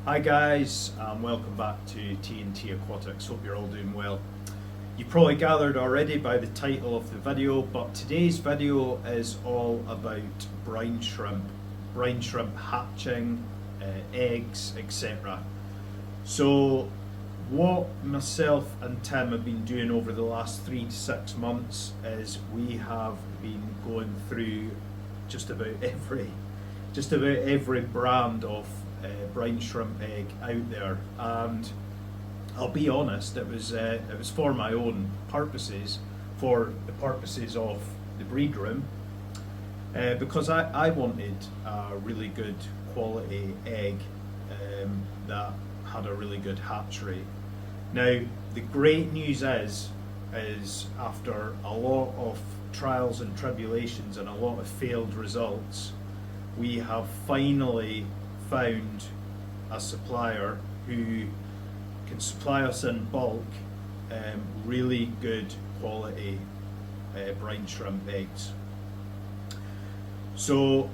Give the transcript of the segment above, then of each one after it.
Hi guys, welcome back to TNT Aquatics. Hope you're all doing well. You probably gathered already by the title of the video, but today's video is all about brine shrimp hatching, eggs, etc. So what myself and Tim have been doing over the last 3 to 6 months is we have been going through just about every brand of brine shrimp egg out there, and I'll be honest, it was for my own purposes, for the purposes of the breed room, because I wanted a really good quality egg that had a really good hatchery. Now the great news is after a lot of trials and tribulations and a lot of failed results, we have finally found a supplier who can supply us in bulk really good quality brine shrimp eggs. So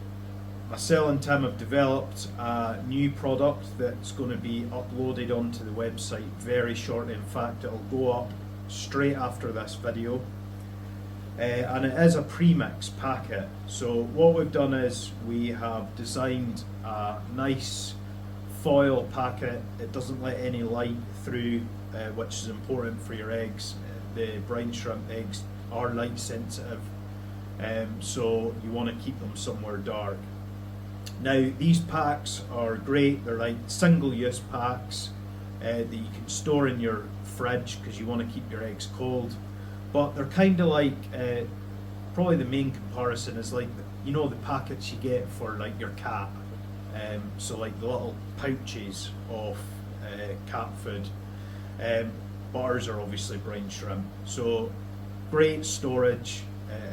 myself and Tim have developed a new product that's going to be uploaded onto the website very shortly. In fact, it'll go up straight after this video. And it is a pre-mix packet. So what we've done is we have designed a nice foil packet. It doesn't let any light through, which is important for your eggs. The brine shrimp eggs are light sensitive, so you want to keep them somewhere dark. Now these packs are great. They're like single-use packs that you can store in your fridge because you want to keep your eggs cold. But they're kind of like, probably the main comparison is like, the packets you get for like your cat. So like the little pouches of cat food. But ours are obviously brine shrimp. So great storage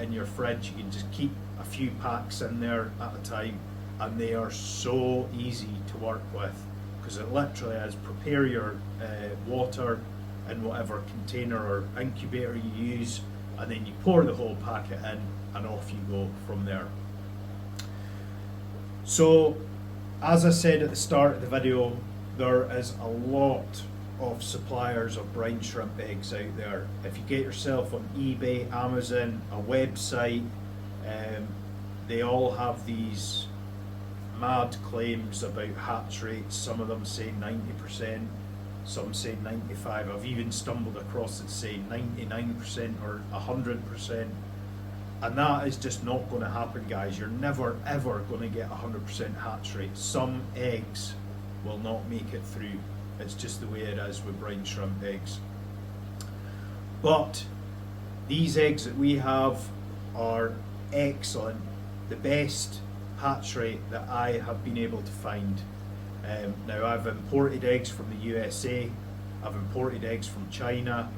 in your fridge. You can just keep a few packs in there at a time, and they are so easy to work with because it literally is prepare your water in whatever container or incubator you use, and then you pour the whole packet in and off you go from there. So as I said at the start of the video, there is a lot of suppliers of brine shrimp eggs out there. If you get yourself on eBay, Amazon, a website, they all have these mad claims about hatch rates. Some of them say 90%, some say 95%. I've even stumbled across it saying 99% or 100%. And that is just not going to happen, guys. You're never ever going to get 100% hatch rate. Some eggs will not make it through. It's just the way it is with brine shrimp eggs. But these eggs that we have are excellent. The best hatch rate that I have been able to find. Now I've imported eggs from the USA, I've imported eggs from China,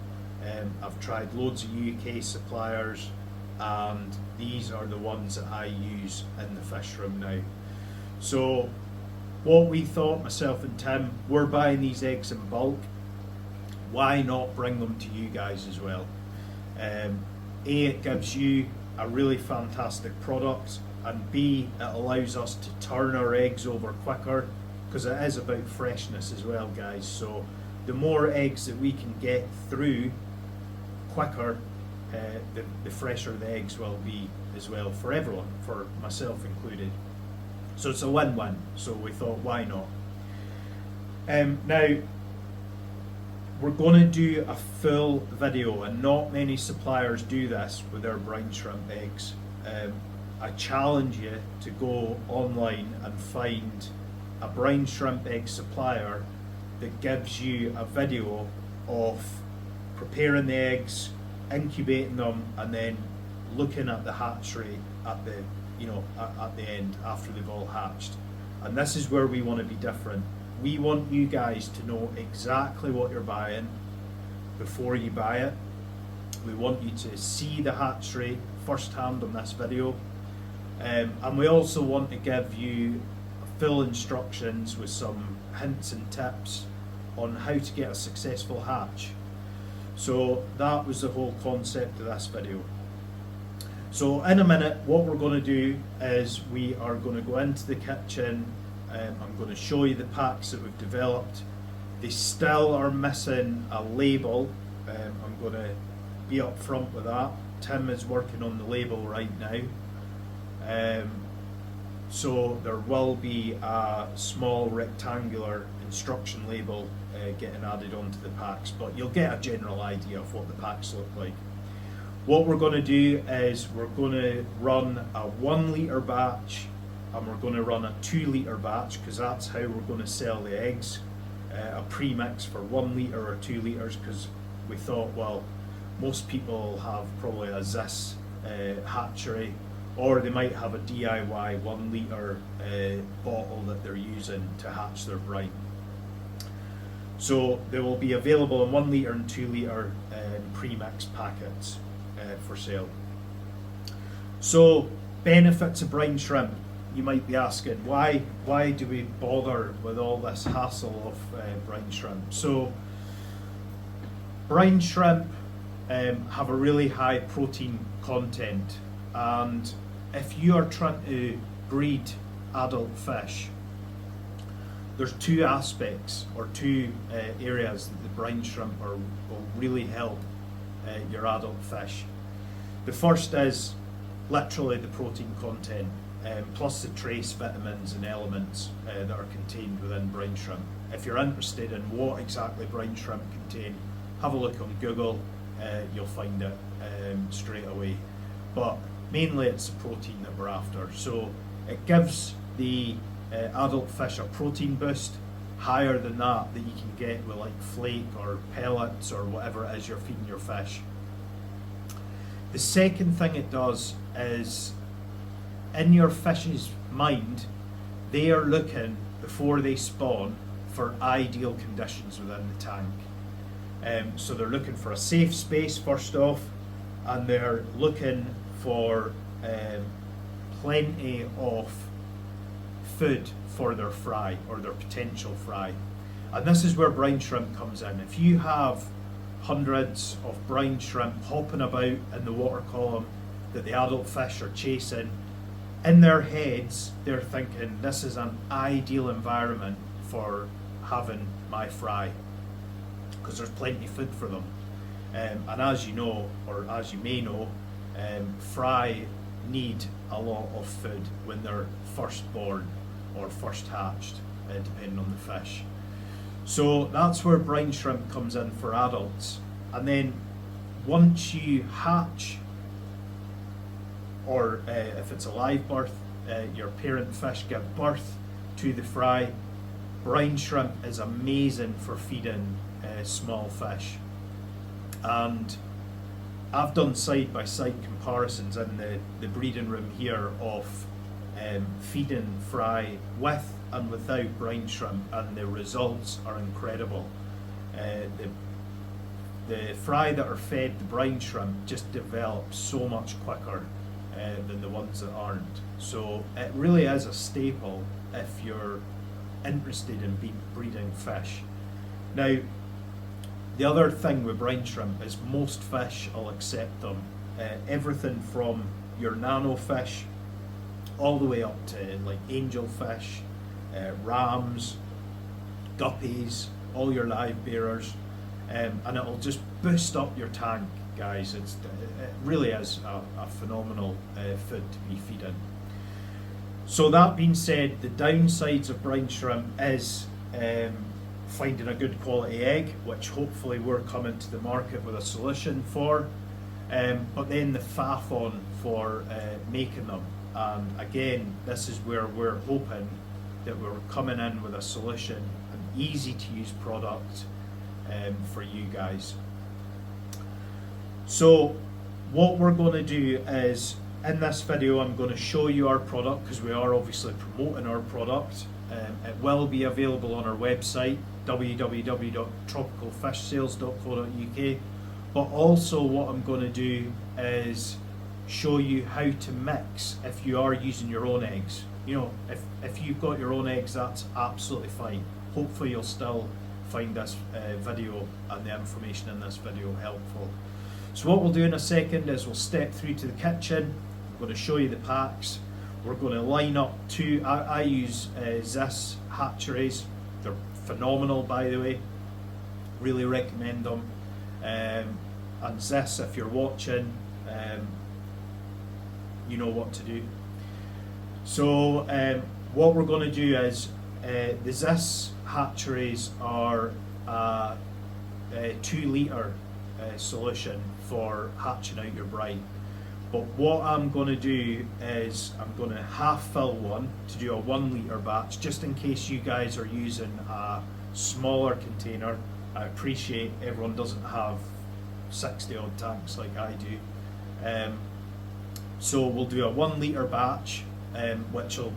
I've tried loads of UK suppliers, and these are the ones that I use in the fish room now. So what we thought, myself and Tim, we're buying these eggs in bulk, why not bring them to you guys as well? A, it gives you a really fantastic product, and B, it allows us to turn our eggs over quicker, because it is about freshness as well, guys. So the more eggs that we can get through quicker, the fresher the eggs will be as well for everyone, for myself included. So it's a win-win. So we thought, why not? Now we're going to do a full video, and not many suppliers do this with their brine shrimp eggs. I challenge you to go online and find a brine shrimp egg supplier that gives you a video of preparing the eggs, incubating them, and then looking at the hatchery at the end after they've all hatched. And this is where we want to be different. We want you guys to know exactly what you're buying before you buy it. We want you to see the hatchery firsthand on this video, and we also want to give you full instructions with some hints and tips on how to get a successful hatch. So that was the whole concept of this video. So in a minute, what we're going to do is we are going to go into the kitchen I'm going to show you the packs that we've developed. They still are missing a label. I'm going to be up front with that. Tim is working on the label right now. So there will be a small rectangular instruction label getting added onto the packs, but you'll get a general idea of what the packs look like. What we're going to do is we're going to run a 1 litre batch and we're going to run a 2 litre batch, because that's how we're going to sell the eggs. A pre-mix for 1 litre or 2 litres, because we thought, well, most people have probably a Zis hatchery, or they might have a DIY 1 litre bottle that they're using to hatch their brine. So they will be available in 1 litre and 2 litre pre-mix packets for sale. So benefits of brine shrimp. You might be asking, why do we bother with all this hassle of brine shrimp? So brine shrimp have a really high protein content, and if you are trying to breed adult fish, there's two aspects or two areas that the brine shrimp will really help your adult fish. The first is literally the protein content, plus the trace vitamins and elements that are contained within brine shrimp. If you're interested in what exactly brine shrimp contain, have a look on Google, you'll find it straight away. But mainly it's the protein that we're after. So it gives the adult fish a protein boost higher than that you can get with like flake or pellets or whatever it is you're feeding your fish. The second thing it does is, in your fish's mind, they are looking, before they spawn, for ideal conditions within the tank. So they're looking for a safe space first off, and they're looking for plenty of food for their fry or their potential fry. And this is where brine shrimp comes in. If you have hundreds of brine shrimp hopping about in the water column that the adult fish are chasing, in their heads they're thinking, this is an ideal environment for having my fry, because there's plenty of food for them. And as you know, or as you may know, fry need a lot of food when they're first born or first hatched, depending on the fish. So that's where brine shrimp comes in for adults. And then once you hatch, or if it's a live birth, your parent fish give birth to the fry, brine shrimp is amazing for feeding small fish. And I've done side-by-side comparisons in the breeding room here of feeding fry with and without brine shrimp, and the results are incredible. The fry that are fed the brine shrimp just develop so much quicker than the ones that aren't. So it really is a staple if you're interested in breeding fish. Now, the other thing with brine shrimp is most fish will accept them. Everything from your nano fish all the way up to like angelfish, rams, guppies, all your live bearers, and it'll just boost up your tank, guys. It really is a phenomenal food to be feeding. So that being said, the downsides of brine shrimp is finding a good quality egg, which hopefully we're coming to the market with a solution for, but then the faff on for making them. And again, this is where we're hoping that we're coming in with a solution, an easy to use product for you guys. So what we're going to do is, in this video I'm going to show you our product, because we are obviously promoting our product. It will be available on our website, www.tropicalfishsales.co.uk, but also what I'm going to do is show you how to mix if you are using your own eggs. You know, if you've got your own eggs, that's absolutely fine. Hopefully you'll still find this video and the information in this video helpful. So what we'll do in a second is we'll step through to the kitchen. I'm going to show you the packs. We're going to line up two. I use Zis hatcheries. They're phenomenal, by the way. Really recommend them. And Zis, if you're watching, you know what to do. So what we're going to do is the Zis hatcheries are a 2 litre solution for hatching out your brine. But what I'm going to do is I'm going to half fill one to do a 1 litre batch, just in case you guys are using a smaller container. I appreciate everyone doesn't have 60 odd tanks like I do. So we'll do a 1 litre batch, which will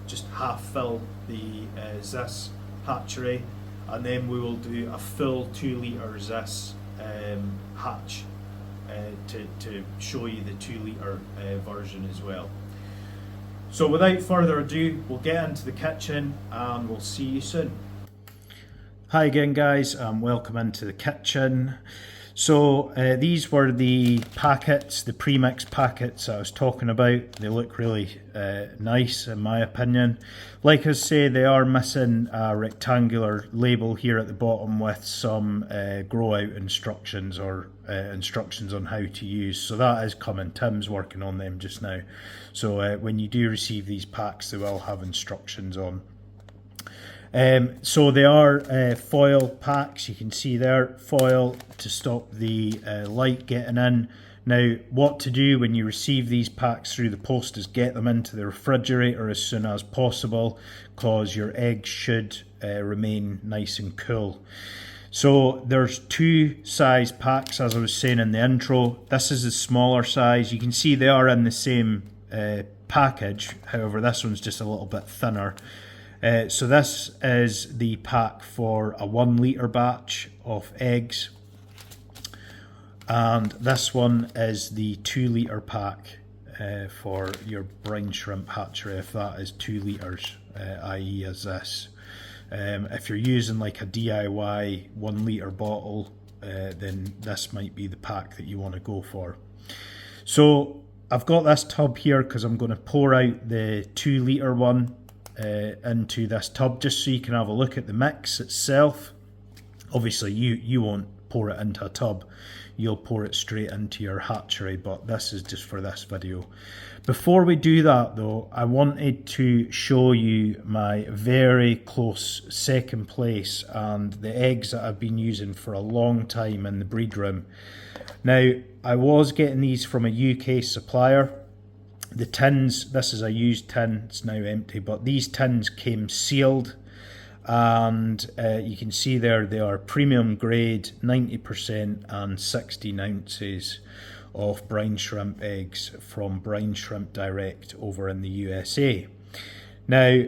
just half fill the Zis hatchery, and then we will do a full 2 litre Zis hatch to show you the 2 litre version as well. So without further ado, we'll get into the kitchen and we'll see you soon. Hi again guys, welcome into the kitchen. So these were the packets, the pre-mix packets I was talking about. They look really nice in my opinion. Like I say, they are missing a rectangular label here at the bottom with some grow out instructions or instructions on how to use. So that is coming. Tim's working on them just now. So when you do receive these packs, they will have instructions on. So they are foil packs. You can see there, foil to stop the light getting in. Now what to do when you receive these packs through the post is get them into the refrigerator as soon as possible, because your eggs should remain nice and cool. So there's 2 size packs, as I was saying in the intro. This is the smaller size. You can see they are in the same package, however this one's just a little bit thinner. So this is the pack for a 1 litre batch of eggs, and this one is the 2 litre pack for your brine shrimp hatchery, if that is 2 litres, i.e. as this. If you're using like a DIY 1 litre bottle, then this might be the pack that you want to go for. So I've got this tub here because I'm going to pour out the 2 litre one into this tub, just so you can have a look at the mix itself. Obviously you won't pour it into a tub, you'll pour it straight into your hatchery, but this is just for this video. Before we do that though, I wanted to show you my very close second place and the eggs that I've been using for a long time in the breed room. Now I was getting these from a UK supplier. The tins, this is a used tin, it's now empty, but these tins came sealed, and you can see there they are premium grade, 90% and 16 ounces of brine shrimp eggs from Brine Shrimp Direct over in the USA. Now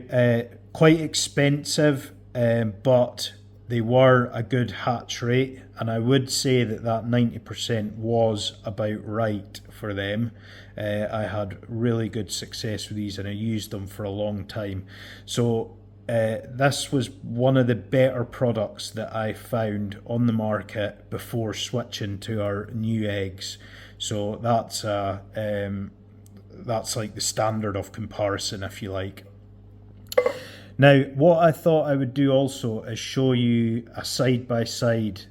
quite expensive, but they were a good hatch rate, and I would say that that 90% was about right for them. I had really good success with these and I used them for a long time. So this was one of the better products that I found on the market before switching to our new eggs. So that's like the standard of comparison, if you like. Now what I thought I would do also is show you a side-by-side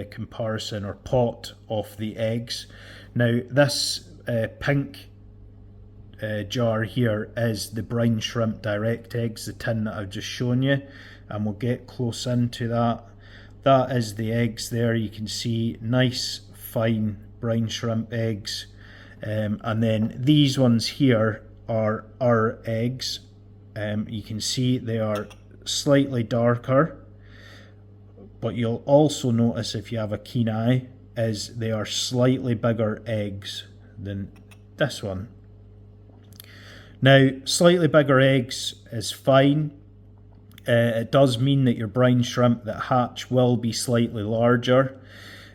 comparison or pot of the eggs. Now this pink jar here is the Brine Shrimp Direct eggs, the tin that I've just shown you, and we'll get close into that. That is the eggs there. You can see nice fine brine shrimp eggs, and then these ones here are our eggs. You can see they are slightly darker, but you'll also notice, if you have a keen eye, is they are slightly bigger eggs than this one. Now slightly bigger eggs is fine. It does mean that your brine shrimp that hatch will be slightly larger,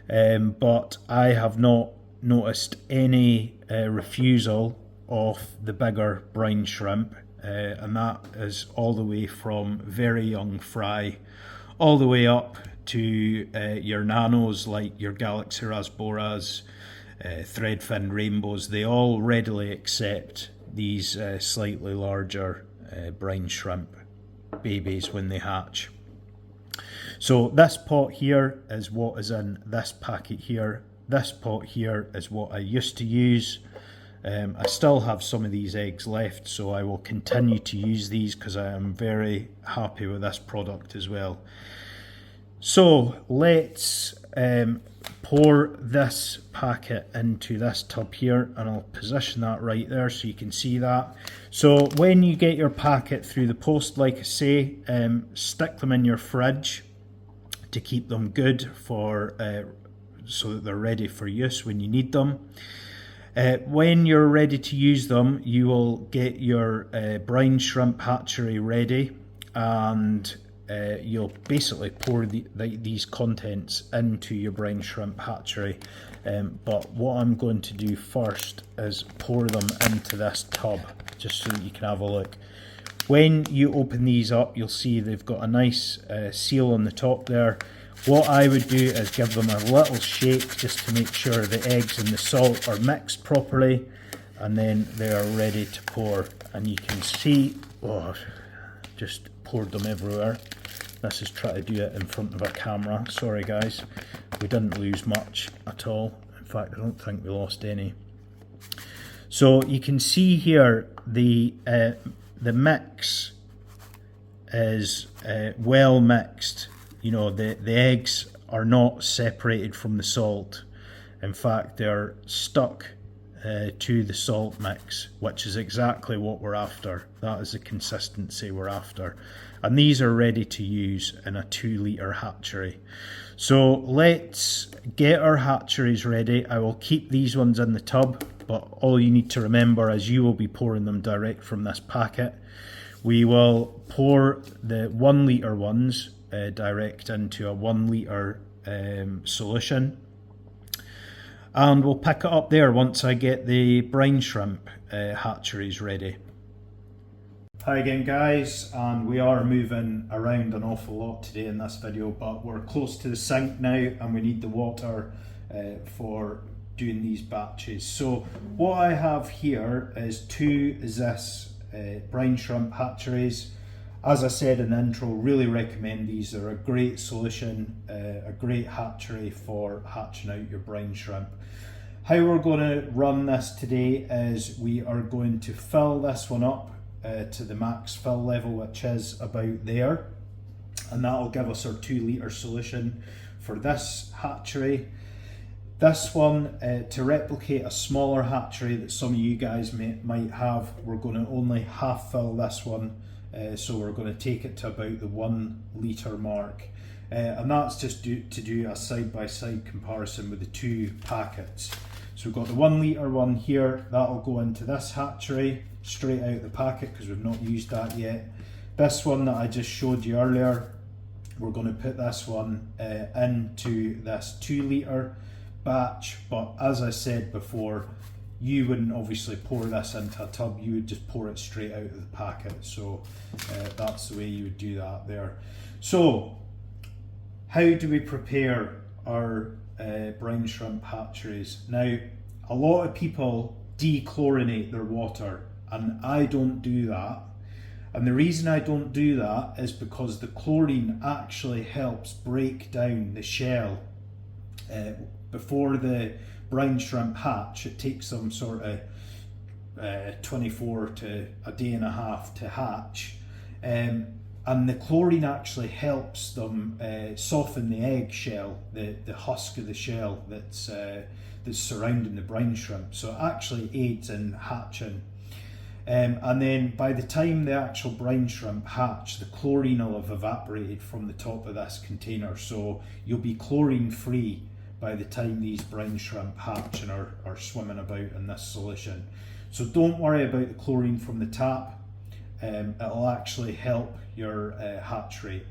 but I have not noticed any refusal of the bigger brine shrimp, and that is all the way from very young fry all the way up to your nanos like your Galaxy Rasboras, threadfin rainbows. They all readily accept these slightly larger brine shrimp babies when they hatch. So this pot here is what is in this packet here. This pot here is what I used to use. I still have some of these eggs left, so I will continue to use these because I am very happy with this product as well. So let's pour this packet into this tub here, and I'll position that right there so you can see that. So when you get your packet through the post, like I say, stick them in your fridge to keep them good for so that they're ready for use when you need them. When you're ready to use them, you will get your brine shrimp hatchery ready, and you'll basically pour these contents into your brine shrimp hatchery. But what I'm going to do first is pour them into this tub, just so that you can have a look. When you open these up, you'll see they've got a nice seal on the top there. What I would do is give them a little shake just to make sure the eggs and the salt are mixed properly, and then they are ready to pour. And you can see, oh, just poured them everywhere. This is trying to do it in front of a camera. Sorry guys, we didn't lose much at all. In fact, I don't think we lost any. So you can see here the mix is well mixed. You know, the eggs are not separated from the salt. In fact, they're stuck to the salt mix, which is exactly what we're after. That is the consistency we're after. And these are ready to use in a 2-litre hatchery. So let's get our hatcheries ready. I will keep these ones in the tub, but all you need to remember is you will be pouring them direct from this packet. We will pour the 1-litre ones direct into a 1-litre solution, and we'll pick it up there once I get the brine shrimp hatcheries ready. Hi again guys, and we are moving around an awful lot today in this video, but we're close to the sink now and we need the water for doing these batches. So what I have here is 2 Zis brine shrimp hatcheries. As I said in the intro, really recommend these. They're a great solution, a great hatchery for hatching out your brine shrimp. How we're going to run this today is we are going to fill this one up to the max fill level, which is about there, and that'll give us our 2-litre solution for this hatchery. This one, to replicate a smaller hatchery that some of you guys might have, we're going to only half fill this one. So we're going to take it to about the 1-litre mark, and that's just to do a side-by-side comparison with the 2 packets. So we've got the 1-litre one here, that'll go into this hatchery straight out the packet because we've not used that yet. This one that I just showed you earlier, we're going to put this one into this 2-litre batch, but as I said before, you wouldn't obviously pour this into a tub, you would just pour it straight out of the packet. So that's the way you would do that there. So how do we prepare our brine shrimp hatcheries? Now, a lot of people dechlorinate their water, and I don't do that. And the reason I don't do that is because the chlorine actually helps break down the shell. Before the brine shrimp hatch, it takes them sort of 24 to a day and a half to hatch, and the chlorine actually helps them soften the egg shell, the husk of the shell that's surrounding the brine shrimp. So it actually aids in hatching, and then by the time the actual brine shrimp hatch, the chlorine will have evaporated from the top of this container, so you'll be chlorine free by the time these brine shrimp hatch and are swimming about in this solution. So don't worry about the chlorine from the tap, it'll actually help your hatchery.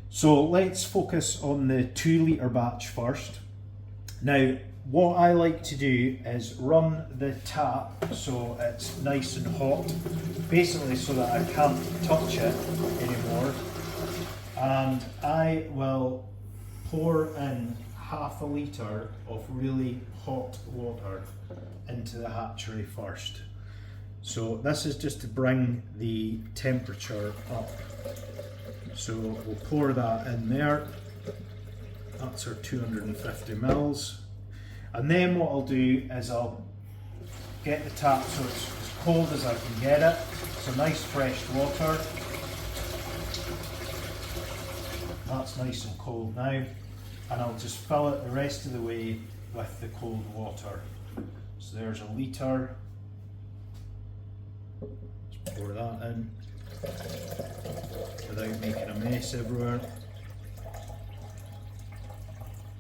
So let's focus on the 2-litre batch first. Now, what I like to do is run the tap so it's nice and hot, basically so that I can't touch it anymore, and I will pour in half a litre of really hot water into the hatchery first. So this is just to bring the temperature up. So we'll pour that in there. That's our 250 mils. And then what I'll do is I'll get the tap so it's as cold as I can get it. So nice fresh water. That's nice and cold now. And I'll just fill it the rest of the way with the cold water. So there's a litre. Just pour that in without making a mess everywhere.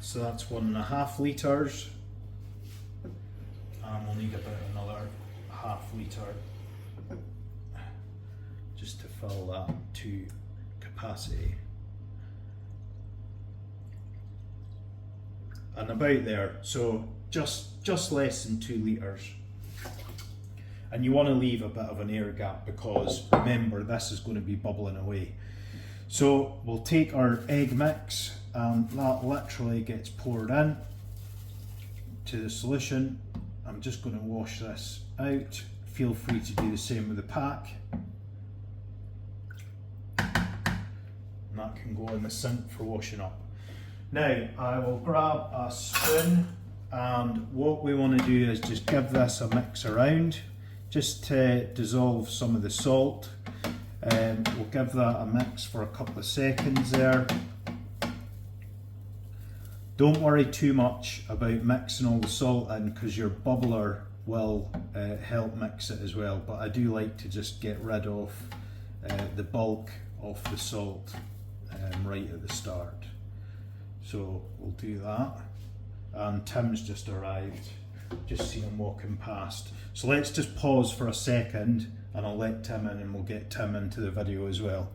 So that's 1.5 litres. And we'll need about another half litre just to fill that to capacity. And about there, so just less than 2 litres. And you want to leave a bit of an air gap because remember this is going to be bubbling away. So we'll take our egg mix and that literally gets poured in to the solution. I'm just going to wash this out. Feel free to do the same with the pack. And that can go in the sink for washing up. Now I will grab a spoon, and what we want to do is just give this a mix around just to dissolve some of the salt. We'll give that a mix for a couple of seconds there. Don't worry too much about mixing all the salt in because your bubbler will help mix it as well, but I do like to just get rid of the bulk of the salt right at the start. So we'll do that. And Tim's just arrived, just seen him walking past. So let's just pause for a second and I'll let Tim in and we'll get Tim into the video as well.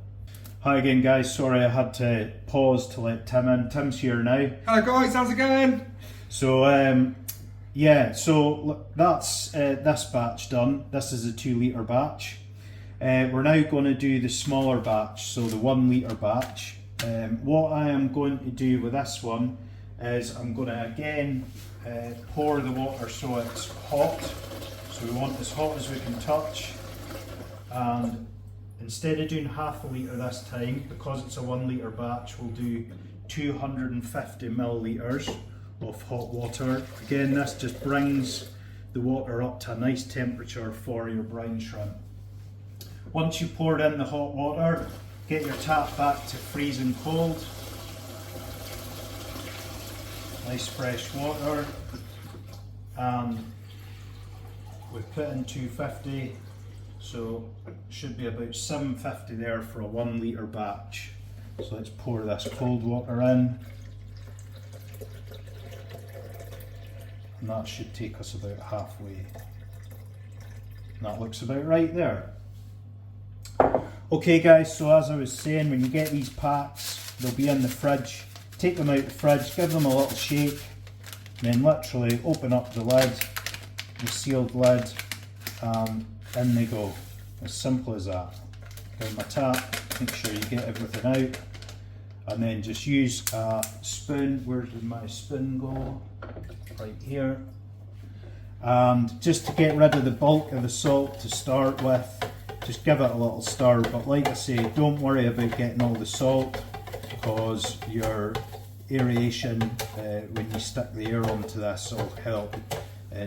Hi again guys, sorry I had to pause to let Tim in. Tim's here now. Hello guys, how's it going? So yeah, so look, that's this batch done. This is a 2 litre batch. We're now going to do the smaller batch, so the 1 litre batch. What I am going to do with this one is I'm going to again pour the water so it's hot. So we want as hot as we can touch, and instead of doing half a litre this time, because it's a 1 litre batch, we'll do 250 millilitres of hot water. Again, this just brings the water up to a nice temperature for your brine shrimp. Once you poured in the hot water, get your tap back to freezing cold. Nice fresh water, and we've put in 250, so it should be about 750 there for a 1 litre batch. So let's pour this cold water in, and that should take us about halfway. And that looks about right there. Okay guys, so as I was saying, when you get these packs, they'll be in the fridge. Take them out of the fridge, give them a little shake, and then literally open up the lid, the sealed lid, and in they go. As simple as that. Give them a tap, make sure you get everything out, and then just use a spoon. Where did my spoon go? Right here. And just to get rid of the bulk of the salt to start with, just give it a little stir, but like I say, don't worry about getting all the salt, because your aeration, when you stick the air onto this, will help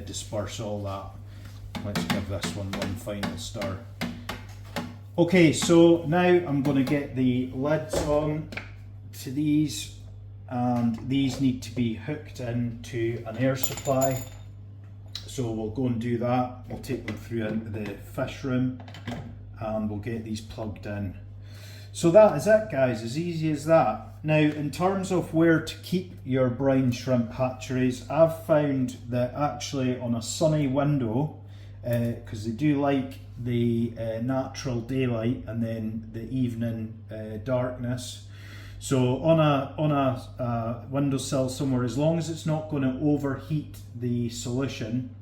disperse all that. Let's give this one final stir. Okay, so now I'm going to get the lids on to these, and these need to be hooked into an air supply. So we'll go and do that. We'll take them through into the fish room and we'll get these plugged in. So that is it guys, as easy as that. Now in terms of where to keep your brine shrimp hatcheries, I've found that actually on a sunny window, because they do like the natural daylight and then the evening darkness. So on a windowsill somewhere, as long as it's not going to overheat the solution,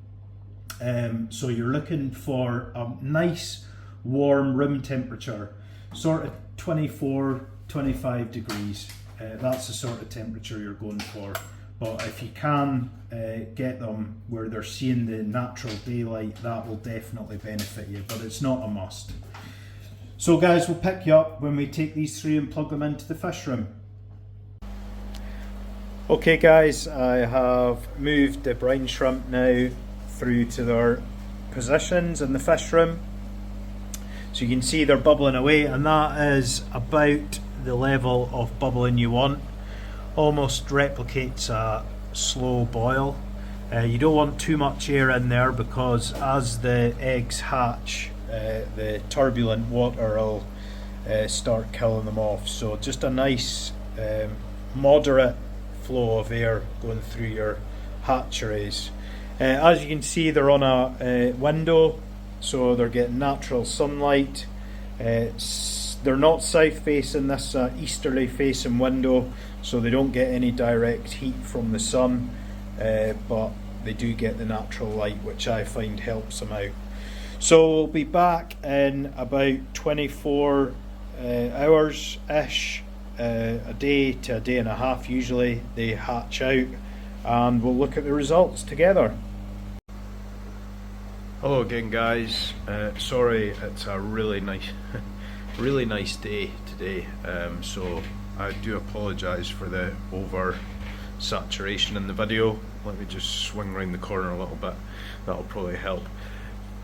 so you're looking for a nice warm room temperature, sort of 24-25 degrees. That's the sort of temperature you're going for. but if you can get them where they're seeing the natural daylight, that will definitely benefit you, but it's not a must. So guys, we'll pick you up when we take these 3 and plug them into the fish room. Okay guys, I have moved the brine shrimp now through to their positions in the fish room. So you can see they're bubbling away, and that is about the level of bubbling you want. Almost replicates a slow boil. You don't want too much air in there, because as the eggs hatch, the turbulent water will start killing them off. So just a nice moderate flow of air going through your hatcheries. As you can see, they're on a window, so they're getting natural sunlight. They're not south facing, this easterly facing window, so they don't get any direct heat from the sun, but they do get the natural light, which I find helps them out. So we'll be back in about 24 hours ish, a day to a day and a half usually they hatch out, and we'll look at the results together. Hello again guys, sorry, it's a really nice really nice day today, so I do apologise for the over saturation in the video. Let me just swing around the corner a little bit, that'll probably help.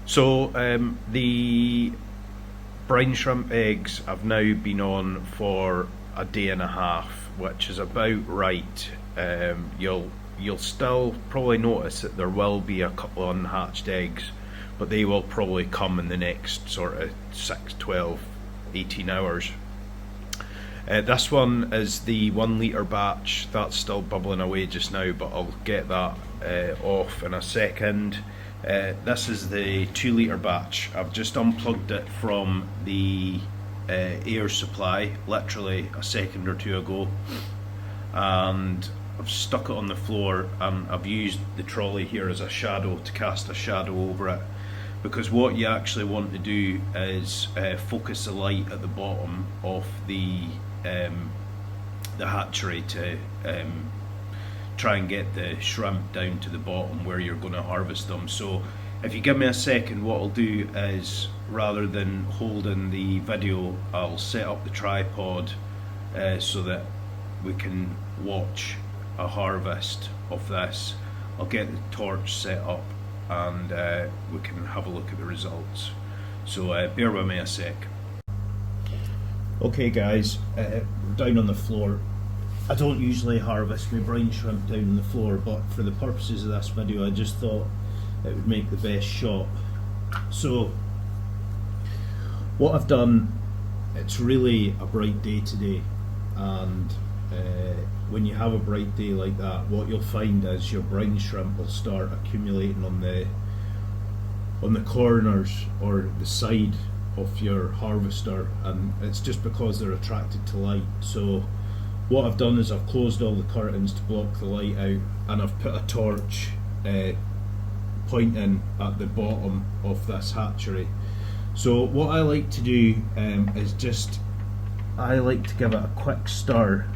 So the brine shrimp eggs have now been on for a day and a half, which is about right. You'll still probably notice that there will be a couple of unhatched eggs, but they will probably come in the next sort of 6, 12, 18 hours. This one is the 1 litre batch, that's still bubbling away just now, but I'll get that off in a second. This is the 2 litre batch. I've just unplugged it from the air supply literally a second or two ago, and I've stuck it on the floor, and I've used the trolley here as a shadow to cast a shadow over it, because what you actually want to do is focus the light at the bottom of the hatchery to try and get the shrimp down to the bottom where you're going to harvest them. So if you give me a second, what I'll do is, rather than holding the video, I'll set up the tripod so that we can watch a harvest of this. I'll get the torch set up and we can have a look at the results. So bear with me a sec. Okay guys, we're down on the floor. I don't usually harvest my brine shrimp down on the floor, but for the purposes of this video I just thought it would make the best shot. So what I've done, it's really a bright day today, and when you have a bright day like that, what you'll find is your brine shrimp will start accumulating on the corners or the side of your harvester, and it's just because they're attracted to light. So what I've done is I've closed all the curtains to block the light out, and I've put a torch pointing at the bottom of this hatchery. So what I like to do is I like to give it a quick stir,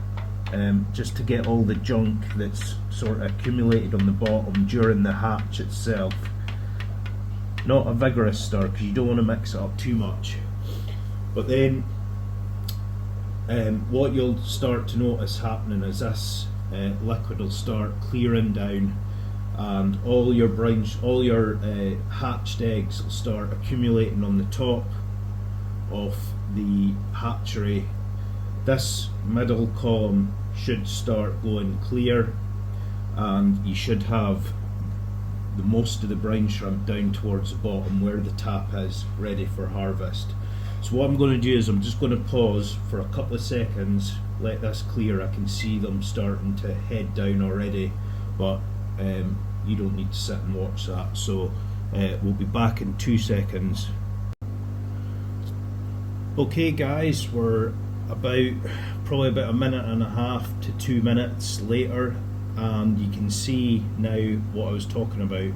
just to get all the junk that's sort of accumulated on the bottom during the hatch itself. Not a vigorous stir, because you don't want to mix it up too much. But then what you'll start to notice happening is this liquid will start clearing down, and all your hatched eggs will start accumulating on the top of the hatchery. This middle column should start going clear, and you should have the most of the brine shrimp down towards the bottom where the tap is, ready for harvest. So what I'm going to do is I'm just going to pause for a couple of seconds, let this clear. I can see them starting to head down already, but you don't need to sit and watch that. So we'll be back in 2 seconds. Okay guys, we're probably about a minute and a half to 2 minutes later, and you can see now what I was talking about.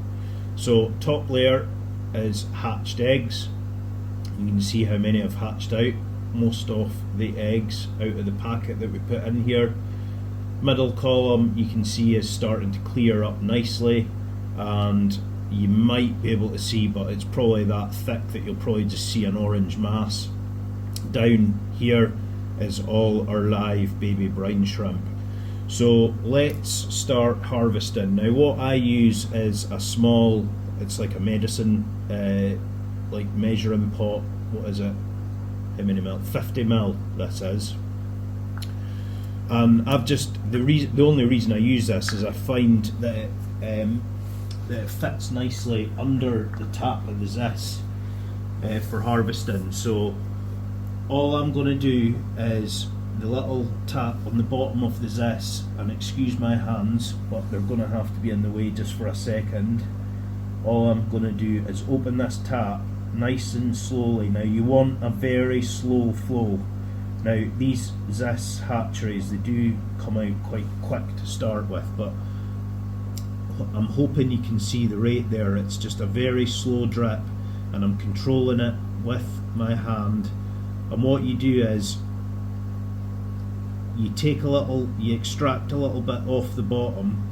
So top layer is hatched eggs. You can see how many have hatched out. Most of the eggs out of the packet that we put in here. middle column you can see is starting to clear up nicely, and you might be able to see, but it's probably that thick that you'll probably just see an orange mass. Down here is all our live baby brine shrimp. So let's start harvesting. Now what I use is a small, it's like a medicine like measuring pot. What is it? How many mil? 50 mil this is. And I've just, the only reason I use this is I find that it fits nicely under the tap of the Zis for harvesting. So all I'm going to do is the little tap on the bottom of the Zis, and excuse my hands, but they're going to have to be in the way just for a second. All I'm going to do is open this tap nice and slowly. Now you want a very slow flow. Now these Zis hatcheries, they do come out quite quick to start with, but I'm hoping you can see the rate there. It's just a very slow drip, and I'm controlling it with my hand. And what you do is you take a little, you extract a little bit off the bottom,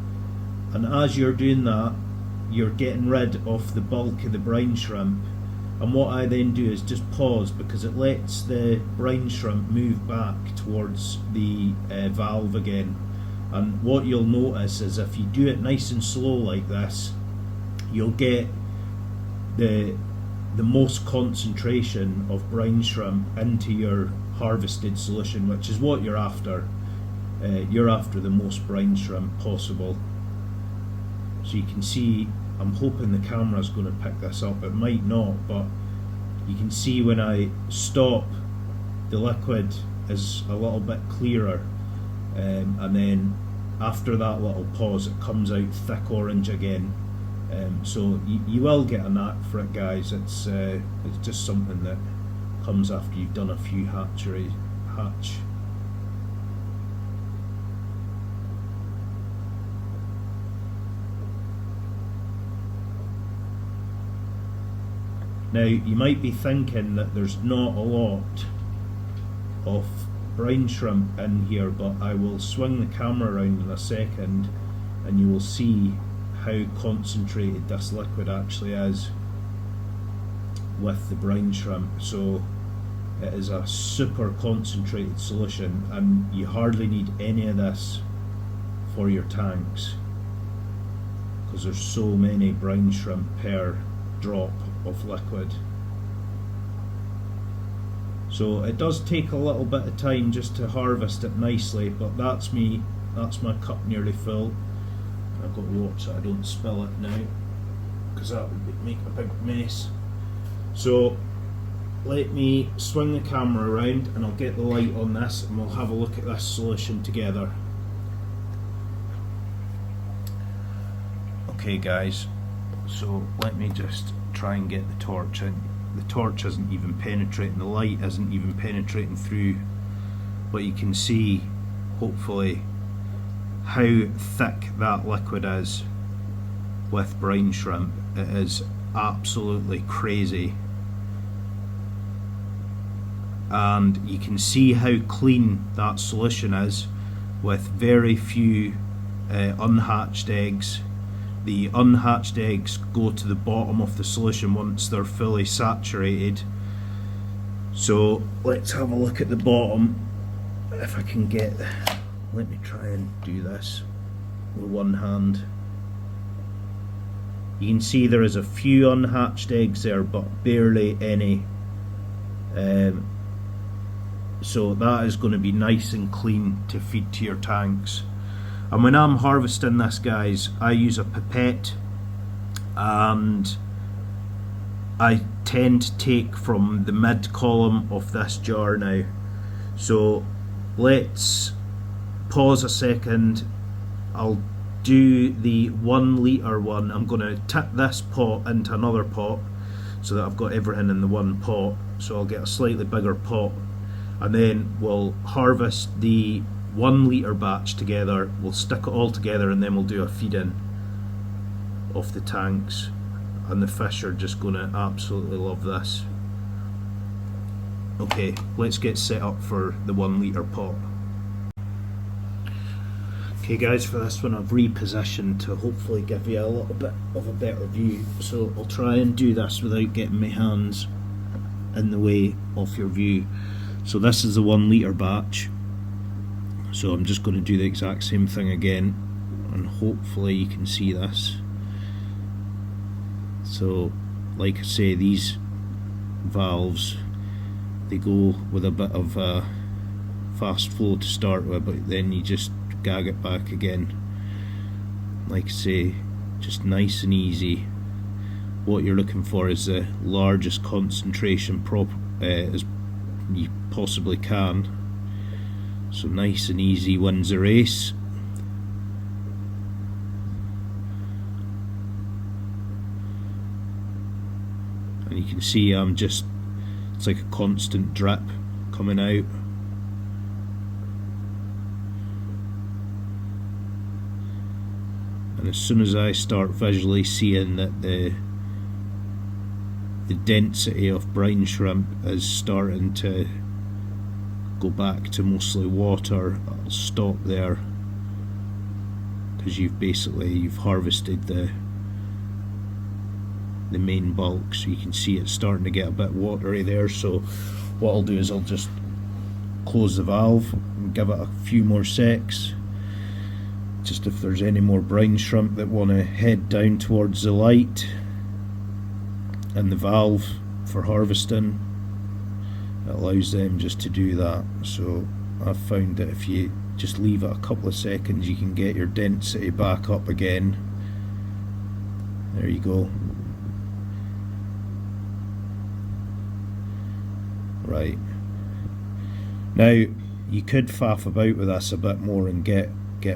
and as you're doing that you're getting rid of the bulk of the brine shrimp. And what I then do is just pause, because it lets the brine shrimp move back towards the valve again. And what you'll notice is if you do it nice and slow like this, you'll get the most concentration of brine shrimp into your harvested solution, which is what you're after. You're after the most brine shrimp possible. So you can see, I'm hoping the camera's going to pick this up. It might not, but you can see when I stop, the liquid is a little bit clearer. And then after that little pause it comes out thick orange again. So you will get a knack for it, guys. It's just something that comes after you've done a few hatch. Now you might be thinking that there's not a lot of brine shrimp in here, but I will swing the camera around in a second and you will see how concentrated this liquid actually is with the brine shrimp. So it is a super concentrated solution, and you hardly need any of this for your tanks because there's so many brine shrimp per drop of liquid. So it does take a little bit of time just to harvest it nicely, but that's my cup nearly full. I've got to watch that I don't spill it now, because that would make a big mess. So let me swing the camera around and I'll get the light on this and we'll have a look at this solution together. Okay guys, so let me just try and get the torch in. The torch isn't even penetrating, the light isn't even penetrating through, but you can see hopefully how thick that liquid is with brine shrimp. It is absolutely crazy, and you can see how clean that solution is with very few unhatched eggs. The unhatched eggs go to the bottom of the solution once they're fully saturated. So let's have a look at the bottom. If I can get, let me try and do this with one hand. You can see there is a few unhatched eggs there, but barely any. So that is going to be nice and clean to feed to your tanks. And when I'm harvesting this, guys, I use a pipette, and I tend to take from the mid column of this jar now. So let's pause a second. I'll do the 1 litre one. I'm going to tip this pot into another pot so that I've got everything in the one pot. So I'll get a slightly bigger pot, and then we'll harvest the 1 litre batch together. We'll stick it all together and then we'll do a feed-in of the tanks, and the fish are just going to absolutely love this. Okay, let's get set up for the 1 litre pot. Okay guys, for this one I've repositioned to hopefully give you a little bit of a better view. So I'll try and do this without getting my hands in the way of your view. So this is the 1 litre batch. So I'm just going to do the exact same thing again, and hopefully you can see this. So like I say, these valves, they go with a bit of a fast flow to start with, but then you just gag it back again. Like I say, just nice and easy. What you're looking for is the largest concentration as you possibly can. So nice and easy wins the race. And you can see it's like a constant drip coming out. And as soon as I start visually seeing that the density of brine shrimp is starting to go back to mostly water, I'll stop there, because you've harvested the main bulk. So you can see it's starting to get a bit watery there. So what I'll do is I'll just close the valve and give it a few more secs, just if there's any more brine shrimp that want to head down towards the light and the valve for harvesting. It allows them just to do that. So I've found that if you just leave it a couple of seconds, you can get your density back up again. There you go. Right, now you could faff about with this a bit more and get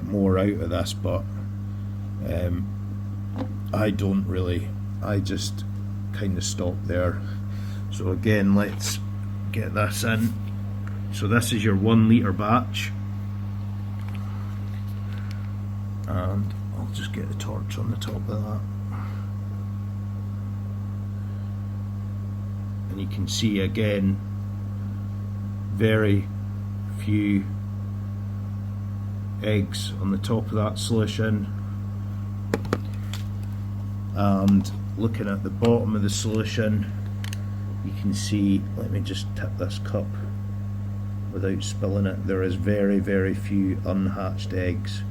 more out of this, but I don't really. I just kind of stop there. So again, let's get this in. So this is your 1 litre batch, and I'll just get the torch on the top of that, and you can see again very few eggs on the top of that solution. And looking at the bottom of the solution, you can see, let me just tip this cup without spilling it, there is very, very few unhatched eggs.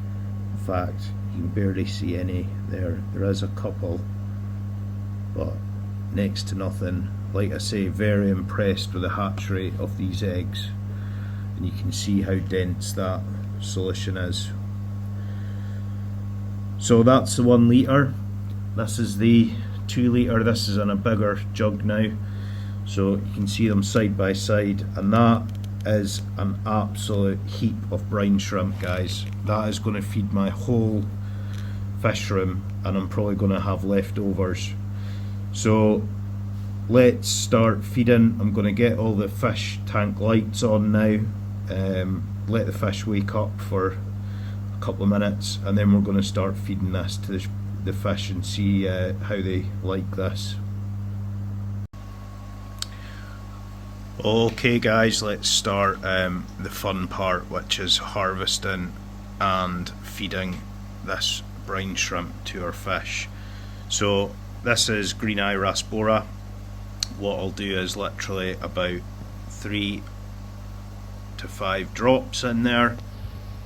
In fact, you can barely see any there. There is a couple, but next to nothing. Like I say, very impressed with the hatchery of these eggs, and you can see how dense that solution is. So that's the 1 litre. This is the 2 litre. This is in a bigger jug now, so you can see them side by side, and that is an absolute heap of brine shrimp, guys. That is going to feed my whole fish room, and I'm probably going to have leftovers. So let's start feeding. I'm going to get all the fish tank lights on now, let the fish wake up for a couple of minutes, and then we're going to start feeding this to the fish and see how they like this. Okay guys, let's start the fun part, which is harvesting and feeding this brine shrimp to our fish. So this is green eye raspora. What I'll do is literally about 3 to 5 drops in there.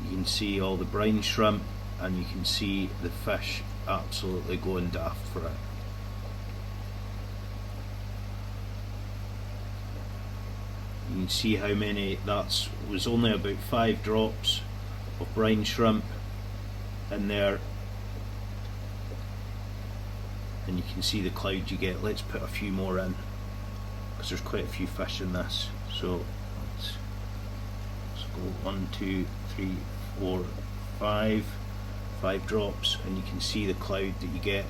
You can see all the brine shrimp, and you can see the fish absolutely going daft for it. You can see how many, that was only about 5 drops of brine shrimp in there, and you can see the cloud you get. Let's put a few more in, because there's quite a few fish in this. So let's go 1, 2, 3, 4, 5 drops, and you can see the cloud that you get,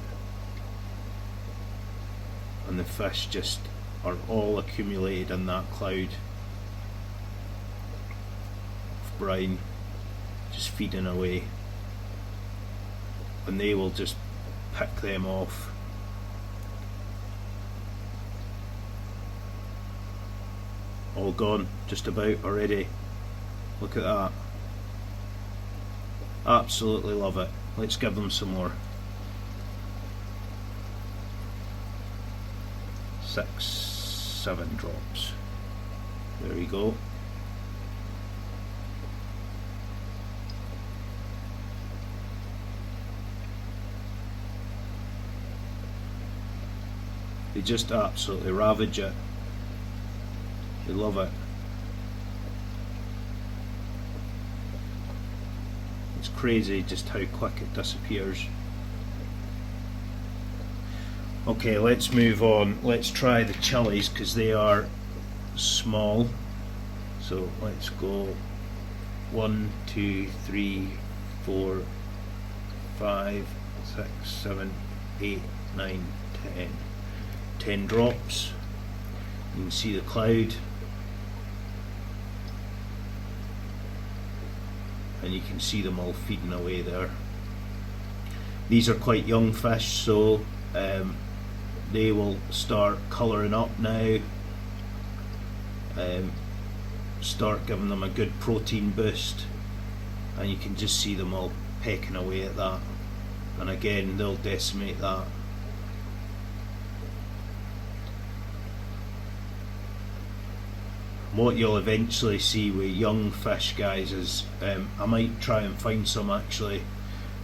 and the fish just are all accumulated in that cloud of brine, just feeding away, and they will just pick them off. All gone, just about already. Look at that. Absolutely love it. Let's give them some more. 6, 7 drops. There you go. They just absolutely ravage it. They love it. It's crazy just how quick it disappears. Okay, let's move on. Let's try the chilies because they are small. So let's go 1, 2, 3, 4, 5, 6, 7, 8, 9, 10. 10 drops. You can see the cloud, and you can see them all feeding away there. These are quite young fish, so they will start colouring up now, start giving them a good protein boost, and you can just see them all pecking away at that, and again they'll decimate that. What you'll eventually see with young fish, guys, is I might try and find some actually,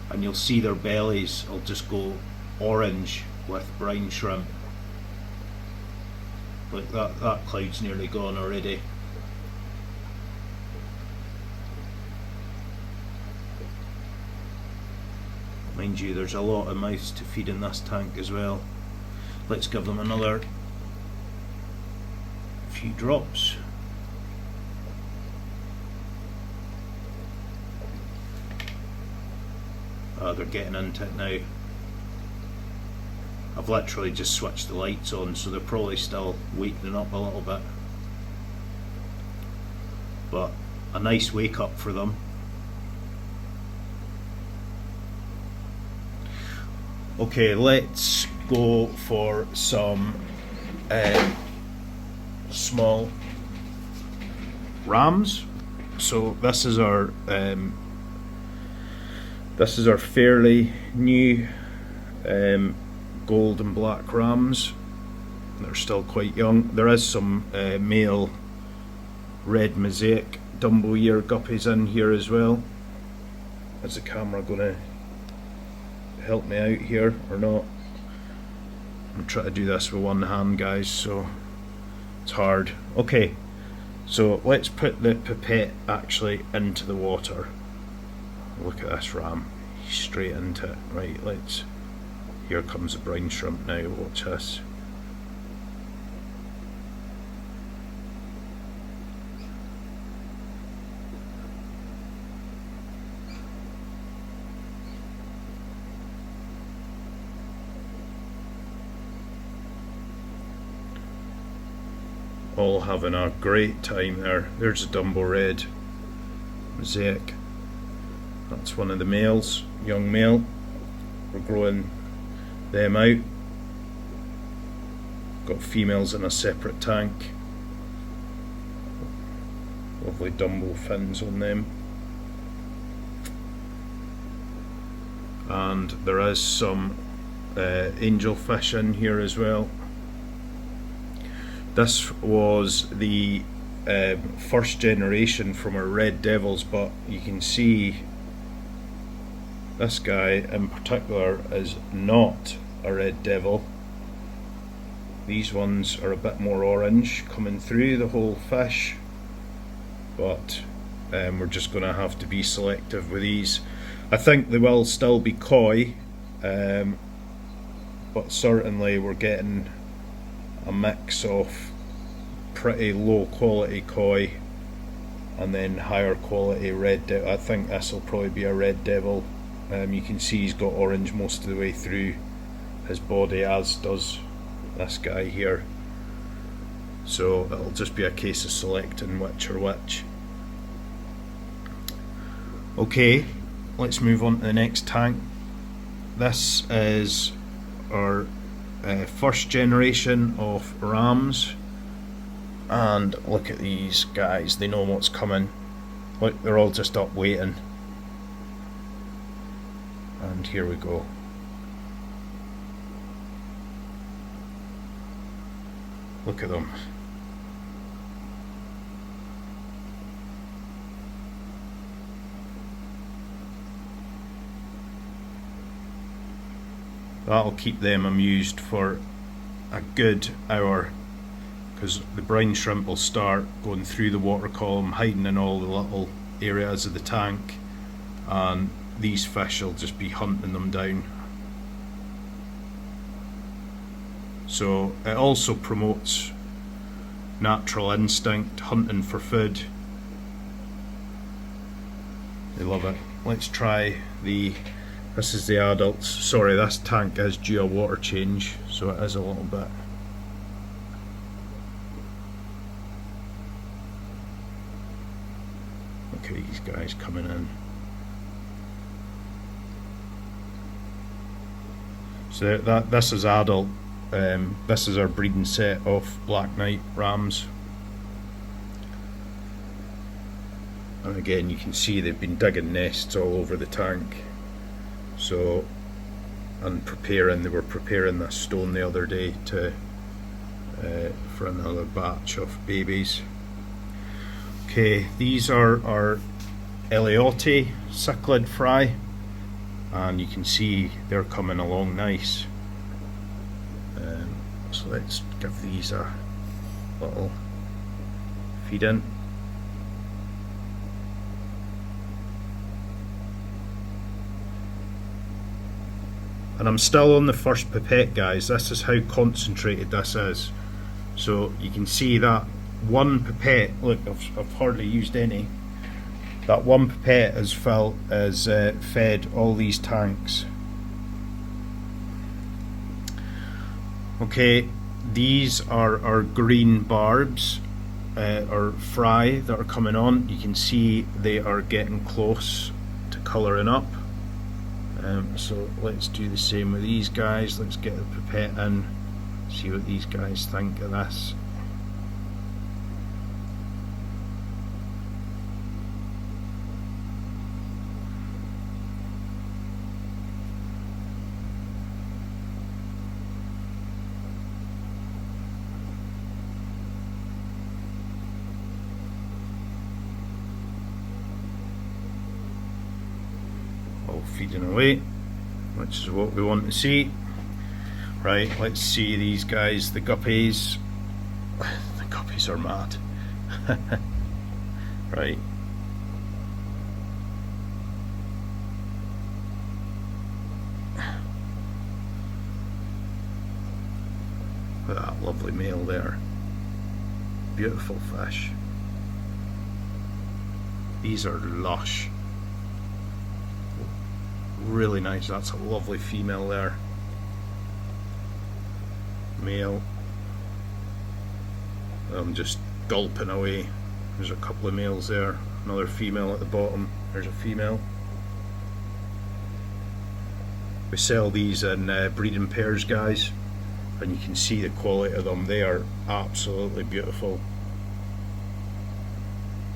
and you'll see their bellies will just go orange with brine shrimp. Like that cloud's nearly gone already. Mind you, there's a lot of mouths to feed in this tank as well. Let's give them another few drops. Oh, they're getting into it now. I've literally just switched the lights on, so they're probably still wakening up a little bit. But a nice wake up for them. Okay, let's go for some small rams. So this is our fairly new gold and black rams. They're still quite young. There is some male red mosaic Dumbo ear guppies in here as well. Is the camera going to help me out here or not? I'm trying to do this with one hand, guys, so it's hard. Okay, so let's put the pipette actually into the water. Look at this ram, he's straight into it. Right, here comes the brine shrimp now, watch this. All having a great time there. There's a Dumbo red mosaic. That's one of the males, young male. We're growing them out. Got females in a separate tank. Lovely Dumbo fins on them. And there is some angelfish in here as well. This was the first generation from our red devils, but you can see this guy in particular is not a red devil. These ones are a bit more orange coming through the whole fish, but we're just going to have to be selective with these. I think they will still be koi, but certainly we're getting a mix of pretty low quality koi and then higher quality red devil. I think this will probably be a red devil. You can see he's got orange most of the way through his body, as does this guy here. So it'll just be a case of selecting which or which. Okay, let's move on to the next tank. This is our first generation of rams, and look at these guys, they know what's coming. Look, they're all just up waiting. And here we go. Look at them. That'll keep them amused for a good hour, because the brine shrimp will start going through the water column, hiding in all the little areas of the tank, and these fish will just be hunting them down. So it also promotes natural instinct, hunting for food. They love it. Let's try this is the adults. Sorry, this tank is due a water change, so it is a little bit. Look at these guys coming in. So this is adult. This is our breeding set of Black Knight rams. And again, you can see they've been digging nests all over the tank. So, and they were preparing this stone the other day for another batch of babies. Okay, these are our Ellioti cichlid fry, and you can see they're coming along nice. So let's give these a little feed in. And I'm still on the first pipette, guys. This is how concentrated this is. So you can see that one pipette, look, I've hardly used any. That one pipette is fed all these tanks. Okay, these are our green barbs, or fry, that are coming on. You can see they are getting close to colouring up. So let's do the same with these guys. Let's get the pipette in, see what these guys think of this. Feeding away, which is what we want to see. Right, let's see these guys, the guppies. The guppies are mad. Right. Look at that lovely male there. Beautiful fish. These are lush. Really nice. That's a lovely female there. Male. I'm just gulping away. There's a couple of males there. Another female at the bottom. There's a female. We sell these in breeding pairs, guys, and you can see the quality of them. They are absolutely beautiful.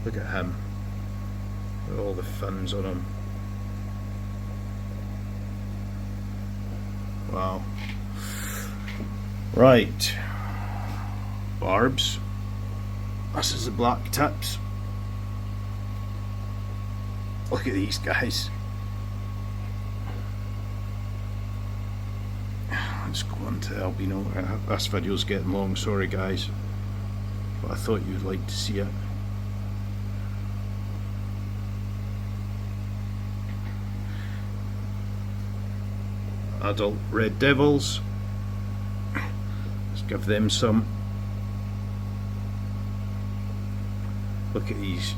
Look at him. Look at all the fins on him. Wow. Right. Barbs. This is the black tips. Look at these guys. Let's go on to albino. This video's getting long, sorry guys, but I thought you'd like to see it. Adult red devils. Let's give them some. Look at these.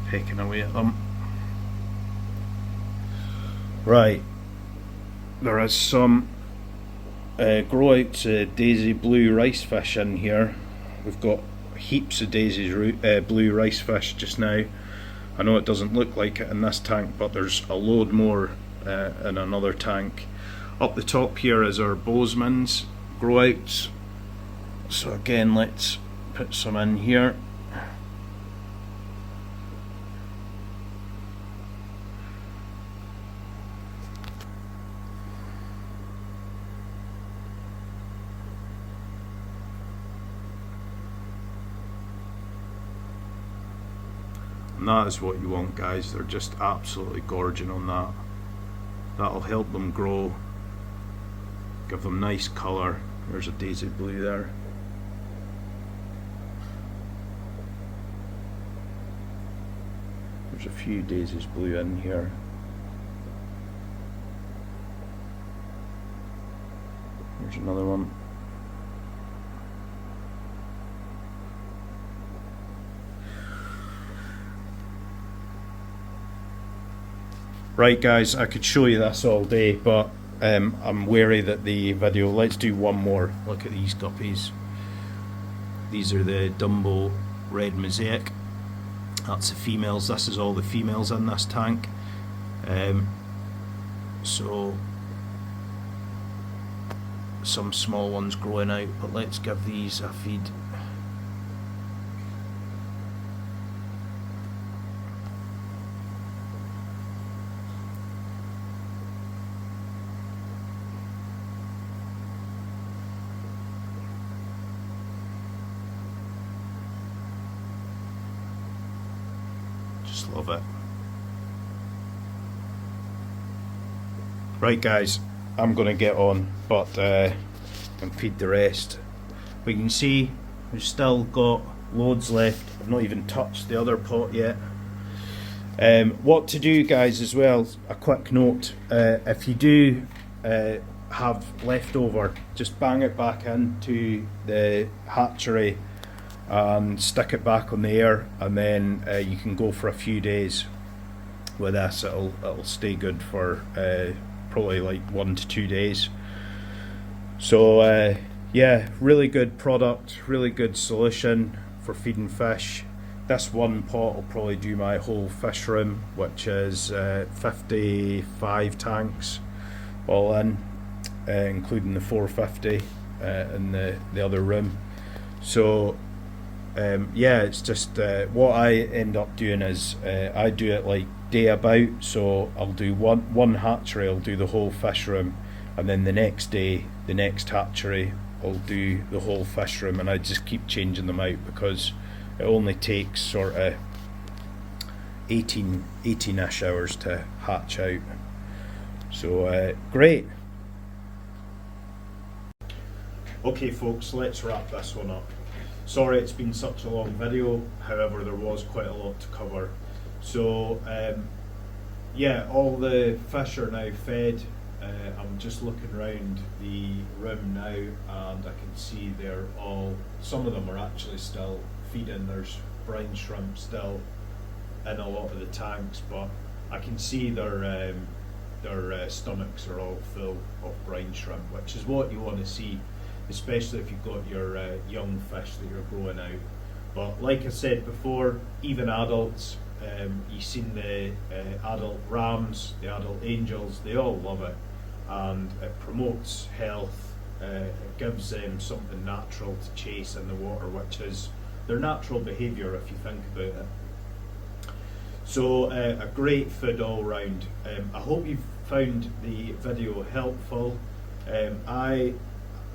Pecking away at them. Right. There is some grow out daisy blue rice fish in here. We've got heaps of daisy blue rice fish just now. I know it doesn't look like it in this tank, but there's a load more in another tank. Up the top here is our Bozeman's grow outs. So again, let's put some in here. And that is what you want, guys. They're just absolutely gorging on that. That'll help them grow, give them nice colour. There's a daisy blue there. There's a few daisies blue in here. There's another one. Right guys, I could show you this all day, but I'm wary that the video, let's do one more. Look at these guppies. These are the Dumbo red mosaic. That's the females. This is all the females in this tank. So some small ones growing out, but let's give these a feed. Just love it. Right guys, I'm gonna get on, but and feed the rest. But you can see we've still got loads left. I've not even touched the other pot yet. What to do, guys, as well, a quick note, if you do have leftover, just bang it back into the hatchery and stick it back on the air, and then you can go for a few days with this. It'll stay good for probably like 1 to 2 days. So yeah, really good product, really good solution for feeding fish. This one pot will probably do my whole fish room, which is 55 tanks all in, including the 450 in the other room. So yeah, it's just what I end up doing is I do it like day about. So I'll do one hatchery, I'll do the whole fish room, and then the next day the next hatchery I'll do the whole fish room, and I just keep changing them out because it only takes sort of 18-ish hours to hatch out. So great. Okay folks, let's wrap this one up. Sorry it's been such a long video, however there was quite a lot to cover. So yeah, all the fish are now fed. I'm just looking around the room now and I can see they're all, some of them are actually still feeding. There's brine shrimp still in a lot of the tanks, but I can see their stomachs are all full of brine shrimp, which is what you want to see, especially if you've got your young fish that you're growing out. But like I said before, even adults, you've seen the adult rams, the adult angels, they all love it, and it promotes health. It gives them something natural to chase in the water, which is their natural behaviour if you think about it. So a great food all round. I hope you've found the video helpful. I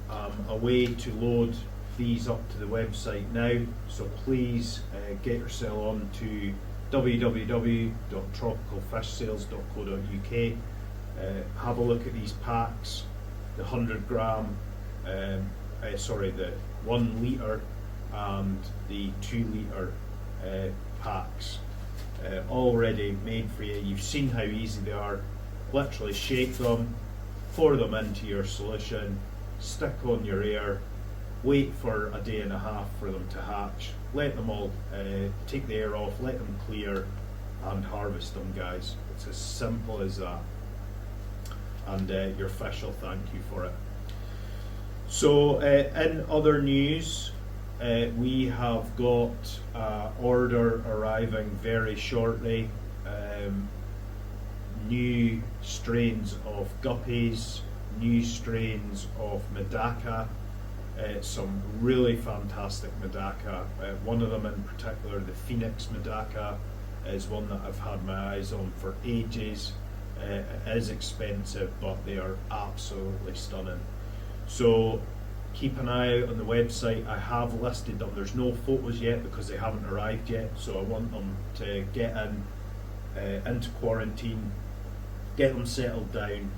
am away to load these up to the website now, so please get yourself on to www.tropicalfishsales.co.uk. Have a look at these packs, the 100 gram, sorry, the 1 litre and the 2 litre packs, already made for you. You've seen how easy they are. Literally shake them, pour them into your solution, stick on your air, wait for a day and a half for them to hatch, let them all take the air off, let them clear, and harvest them, guys. It's as simple as that, and your fish will thank you for it. So in other news, we have got order arriving very shortly. New strains of guppies, new strains of Medaka, some really fantastic Medaka. One of them in particular, the Phoenix Medaka, is one that I've had my eyes on for ages. It is expensive, but they are absolutely stunning. So keep an eye out on the website. I have listed them. There's no photos yet because they haven't arrived yet, so I want them to get into quarantine, get them settled down,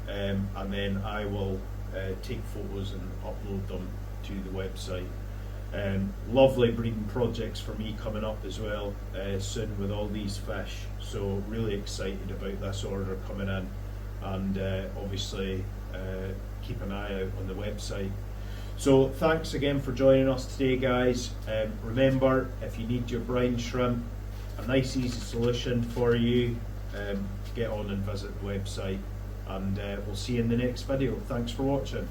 and then I will take photos and upload them to the website. Lovely breeding projects for me coming up as well soon with all these fish, so really excited about this order coming in, and obviously keep an eye out on the website. So thanks again for joining us today, guys. Remember, if you need your brine shrimp, a nice easy solution for you, get on and visit the website, and we'll see you in the next video. Thanks for watching.